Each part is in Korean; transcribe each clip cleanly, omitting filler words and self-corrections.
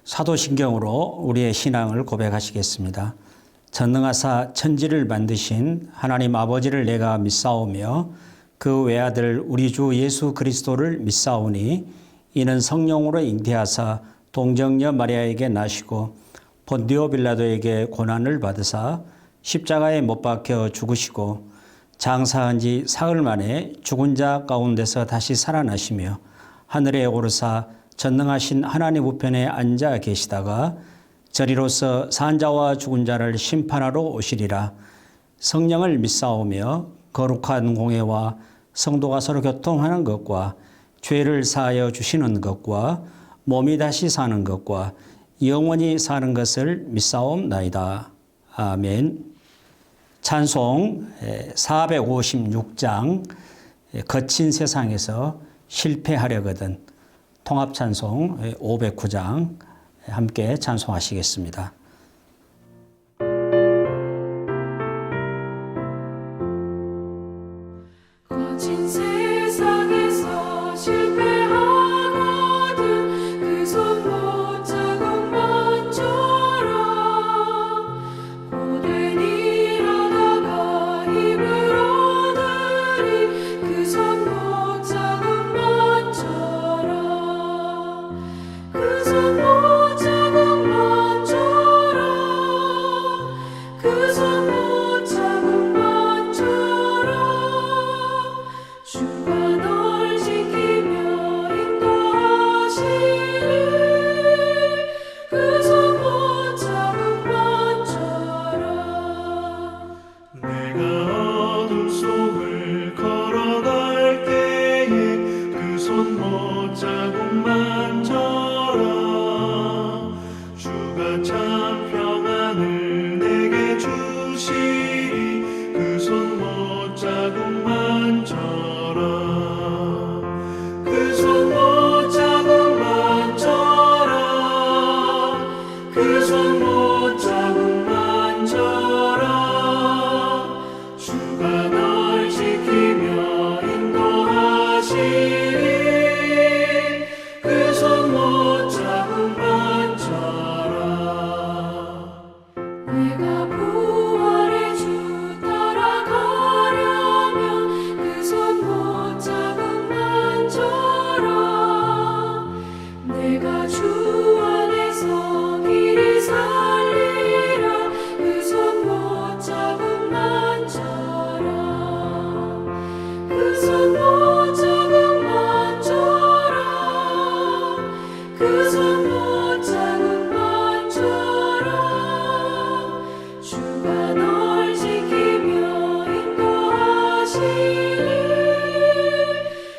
사도신경으로 우리의 신앙을 고백하시겠습니다. 전능하사 천지를 만드신 하나님 아버지를 내가 믿사오며 그 외아들 우리 주 예수 그리스도를 믿사오니 이는 성령으로 잉태하사 동정녀 마리아에게 나시고 본디오 빌라도에게 고난을 받으사 십자가에 못 박혀 죽으시고 장사한 지 사흘 만에 죽은 자 가운데서 다시 살아나시며 하늘에 오르사 전능하신 하나님 우편에 앉아 계시다가 저리로서 산자와 죽은 자를 심판하러 오시리라. 성령을 믿사오며 거룩한 공회와 성도가 서로 교통하는 것과 죄를 사하여 주시는 것과 몸이 다시 사는 것과 영원히 사는 것을 믿사옵나이다. 아멘. 찬송 456장 거친 세상에서 실패하려거든. 통합찬송 509장 함께 찬송하시겠습니다. 거친 세상에서 실패하거든 그 손 못 잡고만 져라. 고된 일하다가 힘을 얻으리 그 손 못 잡고만 져라. 그 손 못 잡고만 져라. 그 손 못 잡고만 져라. 주가 널 지키며 인도하시리 그 손 못 잡고만 져라. 내가 어둠 속을 걸어갈 때에 그 손 못 잡고만 져라. 주가 참 평안을 내게 주시리 그 손 못 잡고만 져라. 그 손 못 잡고만 져라. 그 손 못 잡고만 져라. 주가 널 지키며 인도하시리 그 손 못 잡고만 져라. 내가 부활의 주 따라가려면 그 손 못 잡고만 져라. 내가 주 안에서 길을 살리라 그 손 못 잡고만 져라. 그 손 못 잡고만 져라. 그 손 못 잡고만 져라. 주가 널 지키며 인도하시리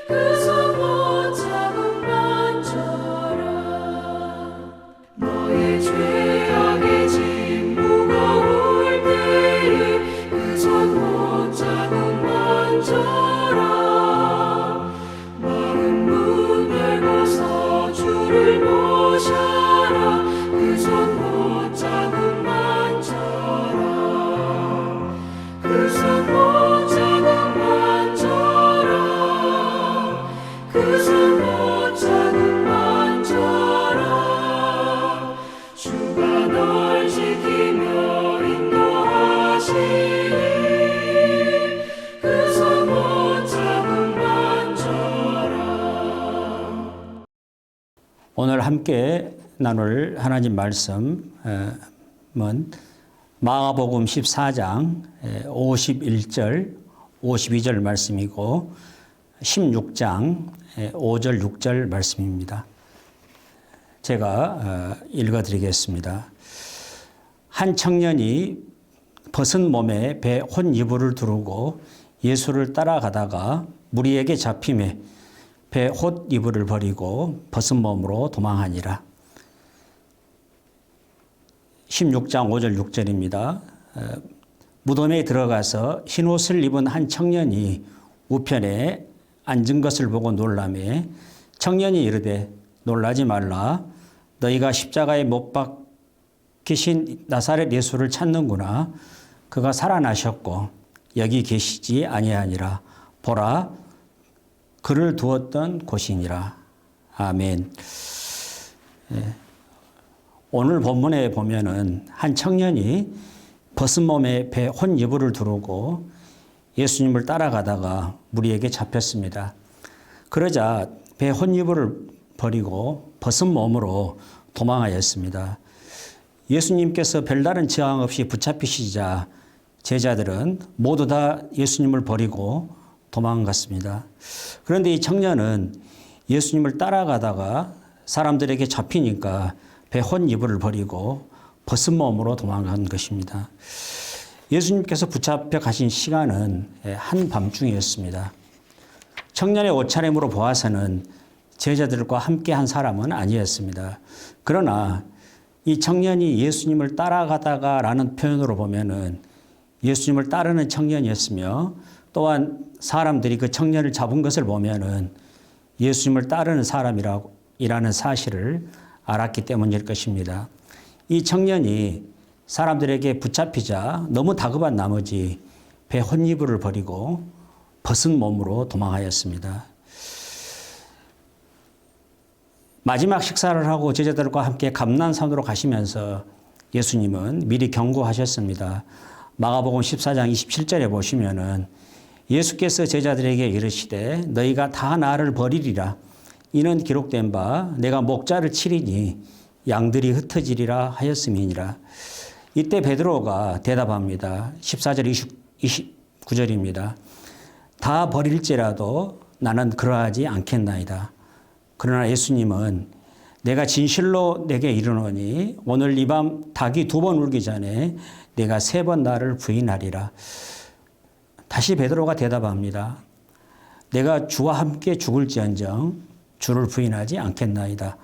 그 손 못 잡고만 져라. 너의 죄악의 짐 무거울 때에 그 손 못 잡고만 져라. 마른 문 열고서 주를 모셔라 그 손 못 잡고만 져라. 그 손 못 잡고만 져라. 그 손 못 잡고만 져라. 주가 널 지키며 인도하시리 그 손 못 잡고만 져라. 오늘 함께 나눌 하나님 말씀은 마가복음 14장 51절 52절 말씀이고 16장 5절 6절 말씀입니다. 제가 읽어드리겠습니다. 한 청년이 벗은 몸에 배 혼이불을 두르고 예수를 따라가다가 무리에게 잡힘에 배 홑이불을 버리고 벗은 몸으로 도망하니라. 16장 5절 6절입니다. 무덤에 들어가서 흰옷을 입은 한 청년이 우편에 앉은 것을 보고 놀라매 청년이 이르되 놀라지 말라. 너희가 십자가에 못 박히신 나사렛 예수를 찾는구나. 그가 살아나셨고 여기 계시지 아니하니라. 보라 그를 두었던 곳이니라. 아멘. 오늘 본문에 보면은 한 청년이 벗은 몸에 배 혼이불을 두르고 예수님을 따라가다가 무리에게 잡혔습니다. 그러자 배 혼이불을 버리고 벗은 몸으로 도망하였습니다. 예수님께서 별다른 저항 없이 붙잡히시자 제자들은 모두 다 예수님을 버리고 도망갔습니다. 그런데 이 청년은 예수님을 따라가다가 사람들에게 잡히니까 배 혼이불을 버리고 벗은 몸으로 도망간 것입니다. 예수님께서 붙잡혀 가신 시간은 한밤중이었습니다. 청년의 옷차림으로 보아서는 제자들과 함께 한 사람은 아니었습니다. 그러나 이 청년이 예수님을 따라가다가라는 표현으로 보면은 예수님을 따르는 청년이었으며 또한 사람들이 그 청년을 잡은 것을 보면은 예수님을 따르는 사람이라는 사실을 알았기 때문일 것입니다. 이 청년이 사람들에게 붙잡히자 너무 다급한 나머지 배 혼이불을 버리고 벗은 몸으로 도망하였습니다. 마지막 식사를 하고 제자들과 함께 감난산으로 가시면서 예수님은 미리 경고하셨습니다. 마가복음 14장 27절에 보시면은 예수께서 제자들에게 이르시되 너희가 다 나를 버리리라. 이는 기록된 바 내가 목자를 치리니 양들이 흩어지리라 하였음이니라. 이때 베드로가 대답합니다. 14절 29절입니다. 다 버릴지라도 나는 그러하지 않겠나이다. 그러나 예수님은 내가 진실로 내게 이르노니 오늘 이 밤 닭이 2번 울기 전에 내가 3번 나를 부인하리라. 다시 베드로가 대답합니다. 내가 주와 함께 죽을지언정 주를 부인하지 않겠나이다.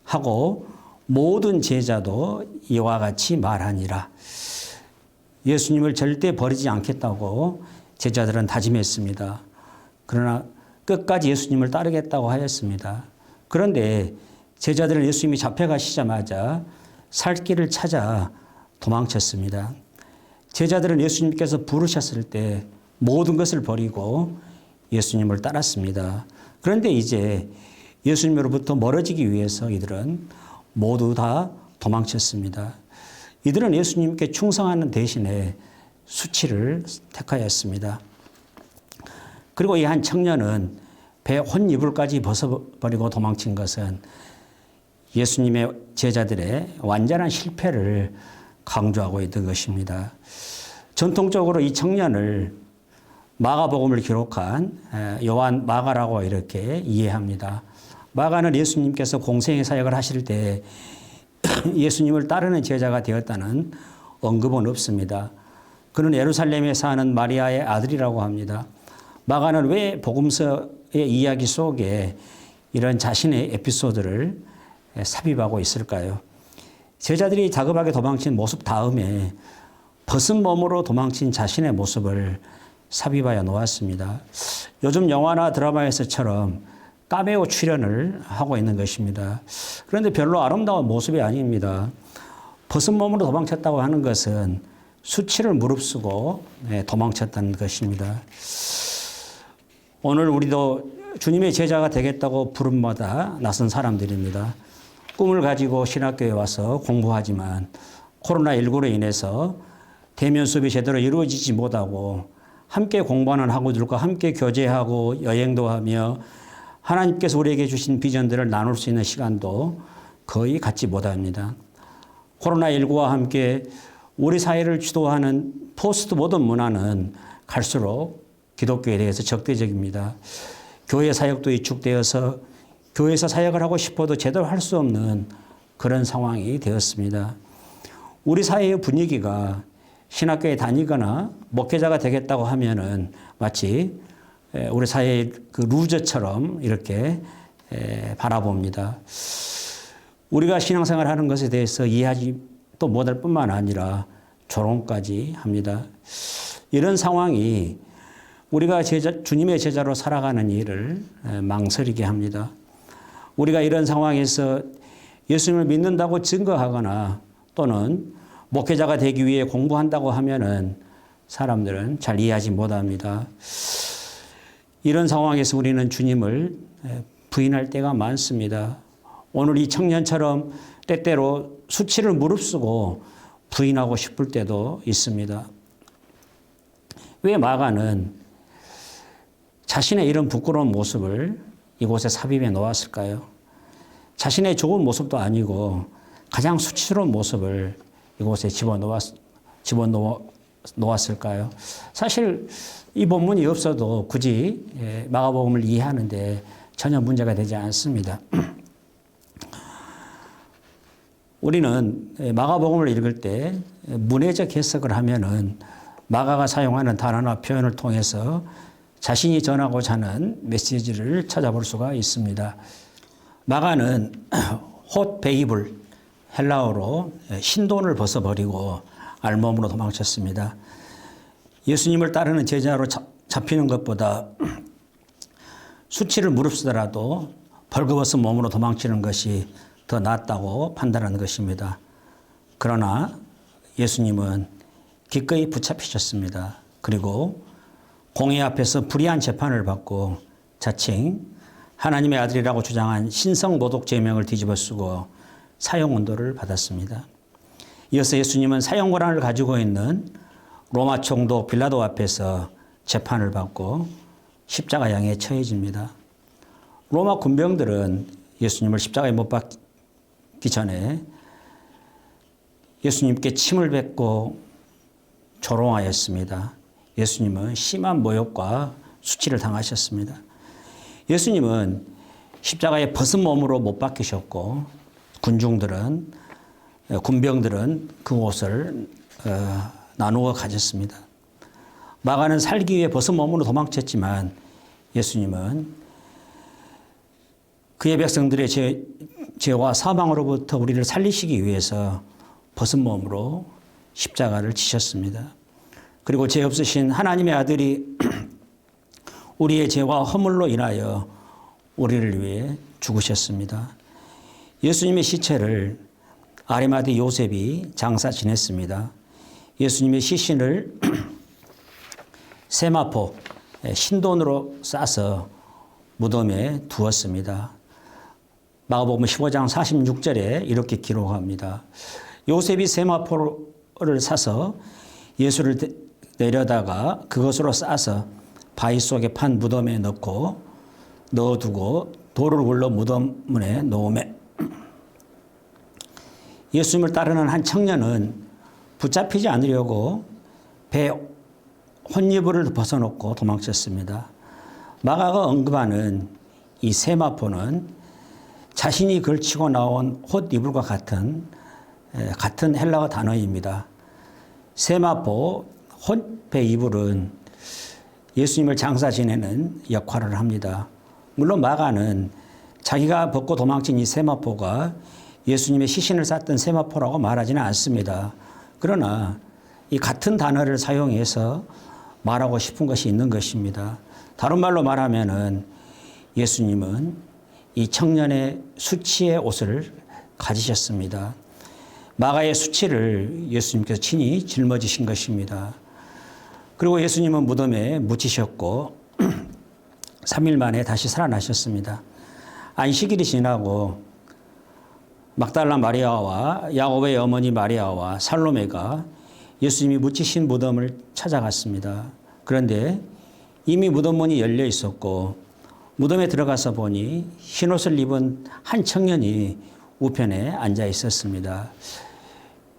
하고 모든 제자도 이와 같이 말하니라. 예수님을 절대 버리지 않겠다고 제자들은 다짐했습니다. 그러나 끝까지 예수님을 따르겠다고 하였습니다. 그런데 제자들은 예수님이 잡혀가시자마자 살 길을 찾아 도망쳤습니다. 제자들은 예수님께서 부르셨을 때 모든 것을 버리고 예수님을 따랐습니다. 그런데 이제 예수님으로부터 멀어지기 위해서 이들은 모두 다 도망쳤습니다. 이들은 예수님께 충성하는 대신에 수치를 택하였습니다. 그리고 이 한 청년은 배 혼이불까지 벗어버리고 도망친 것은 예수님의 제자들의 완전한 실패를 강조하고 있던 것입니다. 전통적으로 이 청년을 마가복음을 기록한 요한 마가라고 이렇게 이해합니다. 마가는 예수님께서 공생의 사역을 하실 때 예수님을 따르는 제자가 되었다는 언급은 없습니다. 그는 예루살렘에 사는 마리아의 아들이라고 합니다. 마가는 왜 복음서의 이야기 속에 이런 자신의 에피소드를 삽입하고 있을까요? 제자들이 다급하게 도망친 모습 다음에 벗은 몸으로 도망친 자신의 모습을 삽입하여 놓았습니다. 요즘 영화나 드라마에서처럼 카메오 출연을 하고 있는 것입니다. 그런데 별로 아름다운 모습이 아닙니다. 벗은 몸으로 도망쳤다고 하는 것은 수치를 무릅쓰고 도망쳤다는 것입니다. 오늘 우리도 주님의 제자가 되겠다고 부름마다 나선 사람들입니다. 꿈을 가지고 신학교에 와서 공부하지만 코로나19로 인해서 대면 수업이 제대로 이루어지지 못하고 함께 공부하는 학우들과 함께 교제하고 여행도 하며 하나님께서 우리에게 주신 비전들을 나눌 수 있는 시간도 거의 갖지 못합니다. 코로나19와 함께 우리 사회를 주도하는 포스트 모던 문화는 갈수록 기독교에 대해서 적대적입니다. 교회 사역도 위축되어서 교회에서 사역을 하고 싶어도 제대로 할 수 없는 그런 상황이 되었습니다. 우리 사회의 분위기가 신학교에 다니거나 목회자가 되겠다고 하면은 마치 우리 사회의 그 루저처럼 이렇게 바라봅니다. 우리가 신앙생활 하는 것에 대해서 이해하지 또 못할 뿐만 아니라 조롱까지 합니다. 이런 상황이 우리가 주님의 제자로 살아가는 일을 망설이게 합니다. 우리가 이런 상황에서 예수님을 믿는다고 증거하거나 또는 목회자가 되기 위해 공부한다고 하면은 사람들은 잘 이해하지 못합니다. 이런 상황에서 우리는 주님을 부인할 때가 많습니다. 오늘 이 청년처럼 때때로 수치를 무릅쓰고 부인하고 싶을 때도 있습니다. 왜 마가는 자신의 이런 부끄러운 모습을 이곳에 삽입해 놓았을까요? 자신의 좋은 모습도 아니고 가장 수치스러운 모습을 이곳에 집어넣었을까요? 사실 이 본문이 없어도 굳이 마가복음을 이해하는데 전혀 문제가 되지 않습니다. 우리는 마가복음을 읽을 때 문해적 해석을 하면은 마가가 사용하는 단어나 표현을 통해서 자신이 전하고자 하는 메시지를 찾아볼 수가 있습니다. 마가는 홑 베이블, 헬라어로 신돈을 벗어버리고 알몸으로 도망쳤습니다. 예수님을 따르는 제자로 잡히는 것보다 수치를 무릅쓰더라도 벌거벗은 몸으로 도망치는 것이 더 낫다고 판단하는 것입니다. 그러나 예수님은 기꺼이 붙잡히셨습니다. 그리고 공회 앞에서 불의한 재판을 받고 자칭 하나님의 아들이라고 주장한 신성모독 제명을 뒤집어쓰고 사형언도를 받았습니다. 이어서 예수님은 사형 권한을 가지고 있는 로마 총독 빌라도 앞에서 재판을 받고 십자가형에 처해집니다. 로마 군병들은 예수님을 십자가에 못 박기 전에 예수님께 침을 뱉고 조롱하였습니다. 예수님은 심한 모욕과 수치를 당하셨습니다. 예수님은 십자가에 벗은 몸으로 못 박히셨고 군병들은 그 옷을 나누어 가졌습니다. 마가는 살기 위해 벗은 몸으로 도망쳤지만 예수님은 그의 백성들의 죄와 사망으로부터 우리를 살리시기 위해서 벗은 몸으로 십자가를 지셨습니다. 그리고 죄 없으신 하나님의 아들이 우리의 죄와 허물로 인하여 우리를 위해 죽으셨습니다. 예수님의 시체를 아리마대 요셉이 장사 지냈습니다. 예수님의 시신을 세마포, 신돈으로 싸서 무덤에 두었습니다. 마가복음 15장 46절에 이렇게 기록합니다. 요셉이 세마포를 사서 예수를 내려다가 그것으로 싸서 바위 속에 판 무덤에 넣어두고 돌을 굴러 무덤 문에 놓으매 예수님을 따르는 한 청년은 붙잡히지 않으려고 배 혼이불을 벗어놓고 도망쳤습니다. 마가가 언급하는 이 세마포는 자신이 걸치고 나온 홑이불과 같은 헬라어 단어입니다. 세마포, 홑의 이불은 예수님을 장사 지내는 역할을 합니다. 물론 마가는 자기가 벗고 도망친 이 세마포가 예수님의 시신을 쌌던 세마포라고 말하지는 않습니다. 그러나 이 같은 단어를 사용해서 말하고 싶은 것이 있는 것입니다. 다른 말로 말하면은 예수님은 이 청년의 수치의 옷을 가지셨습니다. 마가의 수치를 예수님께서 친히 짊어지신 것입니다. 그리고 예수님은 무덤에 묻히셨고 3일 만에 다시 살아나셨습니다. 안식일이 지나고 막달라 마리아와 야곱의 어머니 마리아와 살로메가 예수님이 묻히신 무덤을 찾아갔습니다. 그런데 이미 무덤 문이 열려 있었고 무덤에 들어가서 보니 흰옷을 입은 한 청년이 우편에 앉아 있었습니다.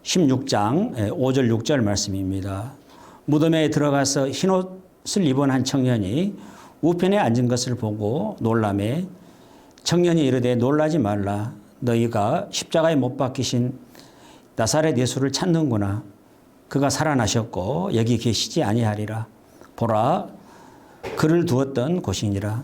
16장 5절 6절 말씀입니다. 무덤에 들어가서 흰옷을 입은 한 청년이 우편에 앉은 것을 보고 놀라매 청년이 이르되 놀라지 말라. 너희가 십자가에 못 박히신 나사렛 예수를 찾는구나. 그가 살아나셨고 여기 계시지 아니하리라. 보라, 그를 두었던 곳이니라.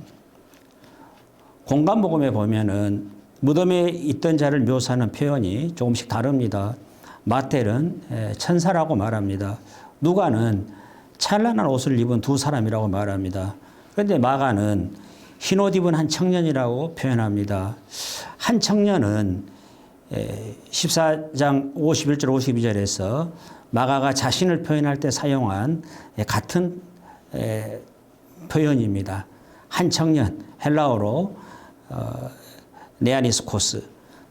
공간복음에 보면은 무덤에 있던 자를 묘사하는 표현이 조금씩 다릅니다. 마텔은 천사라고 말합니다. 누가는 찬란한 옷을 입은 두 사람이라고 말합니다. 그런데 마가는 흰옷 입은 한 청년이라고 표현합니다. 한 청년은 14장 51절 52절에서 마가가 자신을 표현할 때 사용한 같은 표현입니다. 한 청년, 헬라어로 네아니스코스,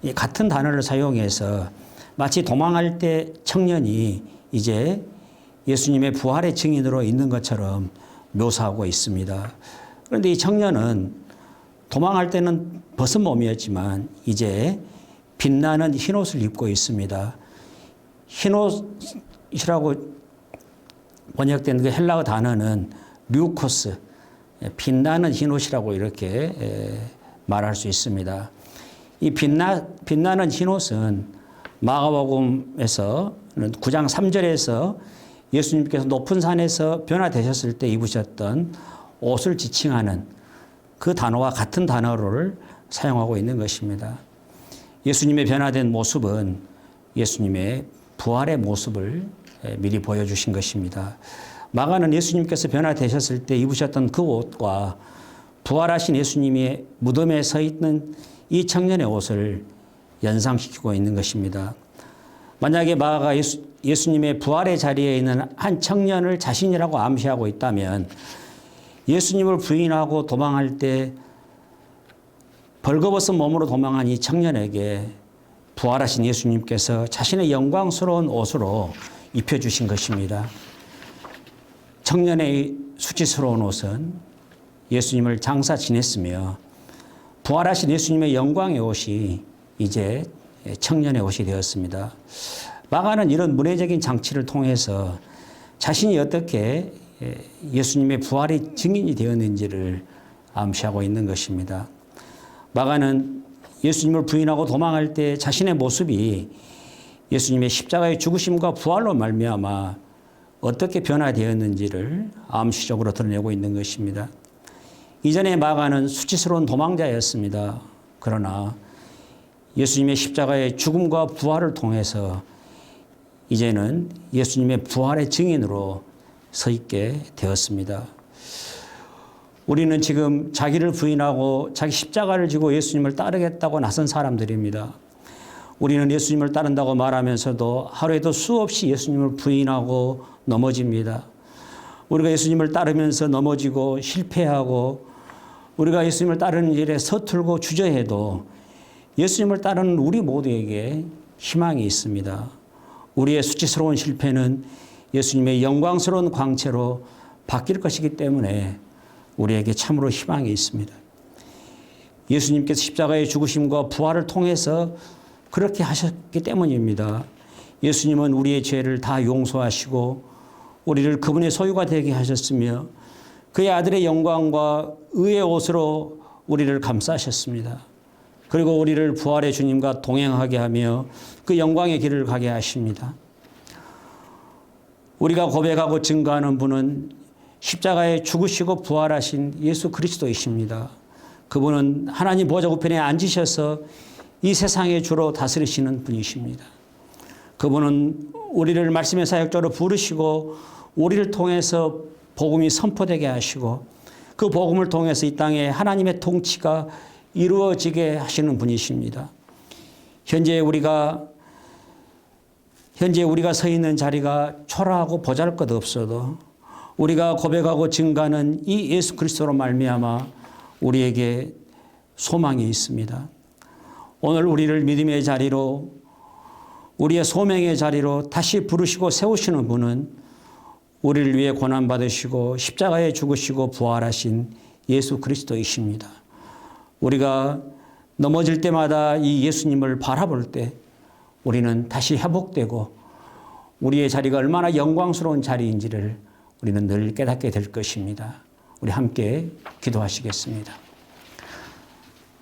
이 같은 단어를 사용해서 마치 도망할 때 청년이 이제 예수님의 부활의 증인으로 있는 것처럼 묘사하고 있습니다. 그런데 이 청년은 도망할 때는 벗은 몸이었지만 이제 빛나는 흰옷을 입고 있습니다. 흰옷이라고 번역된 그 헬라어 단어는 류코스, 빛나는 흰옷이라고 이렇게 말할 수 있습니다. 이 빛나는 흰옷은 마가복음에서 9장 3절에서 예수님께서 높은 산에서 변화되셨을 때 입으셨던 옷을 지칭하는 그 단어와 같은 단어를 사용하고 있는 것입니다. 예수님의 변화된 모습은 예수님의 부활의 모습을 미리 보여주신 것입니다. 마가는 예수님께서 변화되셨을 때 입으셨던 그 옷과 부활하신 예수님이 무덤에 서 있는 이 청년의 옷을 연상시키고 있는 것입니다. 만약에 마가가 예수님의 부활의 자리에 있는 한 청년을 자신이라고 암시하고 있다면 예수님을 부인하고 도망할 때 벌거벗은 몸으로 도망한 이 청년에게 부활하신 예수님께서 자신의 영광스러운 옷으로 입혀주신 것입니다. 청년의 수치스러운 옷은 예수님을 장사 지냈으며 부활하신 예수님의 영광의 옷이 이제 청년의 옷이 되었습니다. 마가는 이런 문화적인 장치를 통해서 자신이 어떻게 예수님의 부활의 증인이 되었는지를 암시하고 있는 것입니다. 마가는 예수님을 부인하고 도망할 때 자신의 모습이 예수님의 십자가의 죽으심과 부활로 말미암아 어떻게 변화되었는지를 암시적으로 드러내고 있는 것입니다. 이전에 마가는 수치스러운 도망자였습니다. 그러나 예수님의 십자가의 죽음과 부활을 통해서 이제는 예수님의 부활의 증인으로 서 있게 되었습니다. 우리는 지금 자기를 부인하고 자기 십자가를 지고 예수님을 따르겠다고 나선 사람들입니다. 우리는 예수님을 따른다고 말하면서도 하루에도 수없이 예수님을 부인하고 넘어집니다. 우리가 예수님을 따르면서 넘어지고 실패하고 우리가 예수님을 따르는 일에 서툴고 주저해도 예수님을 따르는 우리 모두에게 희망이 있습니다. 우리의 수치스러운 실패는 예수님의 영광스러운 광채로 바뀔 것이기 때문에 우리에게 참으로 희망이 있습니다. 예수님께서 십자가의 죽으심과 부활을 통해서 그렇게 하셨기 때문입니다. 예수님은 우리의 죄를 다 용서하시고 우리를 그분의 소유가 되게 하셨으며 그의 아들의 영광과 의의 옷으로 우리를 감싸셨습니다. 그리고 우리를 부활의 주님과 동행하게 하며 그 영광의 길을 가게 하십니다. 우리가 고백하고 증거하는 분은 십자가에 죽으시고 부활하신 예수 그리스도이십니다. 그분은 하나님 보좌 우편에 앉으셔서 이 세상의 주로 다스리시는 분이십니다. 그분은 우리를 말씀의 사역자로 부르시고 우리를 통해서 복음이 선포되게 하시고 그 복음을 통해서 이 땅에 하나님의 통치가 이루어지게 하시는 분이십니다. 현재 우리가 서 있는 자리가 초라하고 보잘것없어도 우리가 고백하고 증거하는 이 예수 그리스도로 말미암아 우리에게 소망이 있습니다. 오늘 우리를 믿음의 자리로 우리의 소명의 자리로 다시 부르시고 세우시는 분은 우리를 위해 고난받으시고 십자가에 죽으시고 부활하신 예수 그리스도이십니다. 우리가 넘어질 때마다 이 예수님을 바라볼 때 우리는 다시 회복되고 우리의 자리가 얼마나 영광스러운 자리인지를 우리는 늘 깨닫게 될 것입니다. 우리 함께 기도하시겠습니다.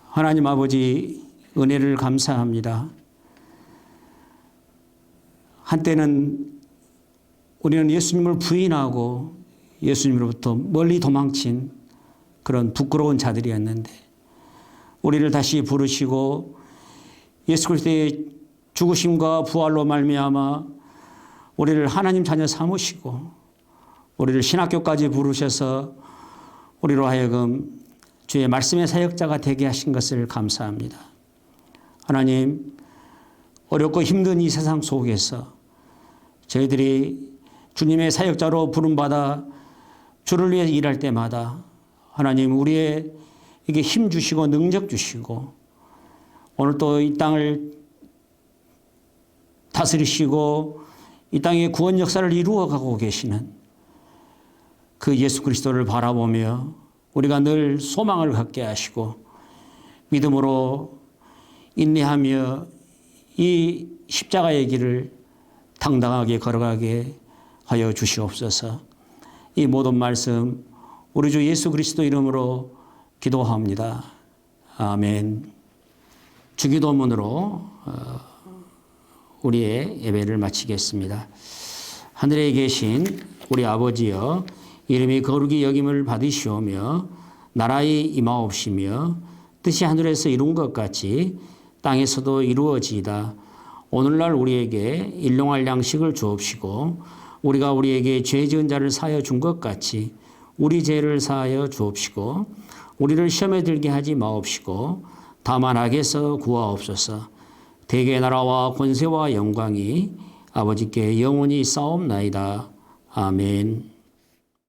하나님 아버지 은혜를 감사합니다. 한때는 우리는 예수님을 부인하고 예수님으로부터 멀리 도망친 그런 부끄러운 자들이었는데 우리를 다시 부르시고 예수 그리스도의 죽으심과 부활로 말미암아 우리를 하나님 자녀 삼으시고 우리를 신학교까지 부르셔서 우리로 하여금 주의 말씀의 사역자가 되게 하신 것을 감사합니다. 하나님, 어렵고 힘든 이 세상 속에서 저희들이 주님의 사역자로 부름받아 주를 위해 일할 때마다 하나님 우리에게 힘 주시고 능력 주시고 오늘 또 이 땅을 다스리시고 이 땅의 구원 역사를 이루어가고 계시는 그 예수 그리스도를 바라보며 우리가 늘 소망을 갖게 하시고 믿음으로 인내하며 이 십자가의 길을 당당하게 걸어가게 하여 주시옵소서. 이 모든 말씀 우리 주 예수 그리스도 이름으로 기도합니다. 아멘. 주기도문으로 우리의 예배를 마치겠습니다. 하늘에 계신 우리 아버지여, 이름이 거룩히 여김을 받으시오며 나라의 임하옵시며 뜻이 하늘에서 이룬 것 같이 땅에서도 이루어지이다. 오늘날 우리에게 일용할 양식을 주옵시고 우리가 우리에게 죄 지은 자를 사하여 준 것 같이 우리 죄를 사하여 주옵시고 우리를 시험에 들게 하지 마옵시고 다만 악에서 구하옵소서. 대개 나라와 권세와 영광이 아버지께 영원히 싸움나이다. 아멘.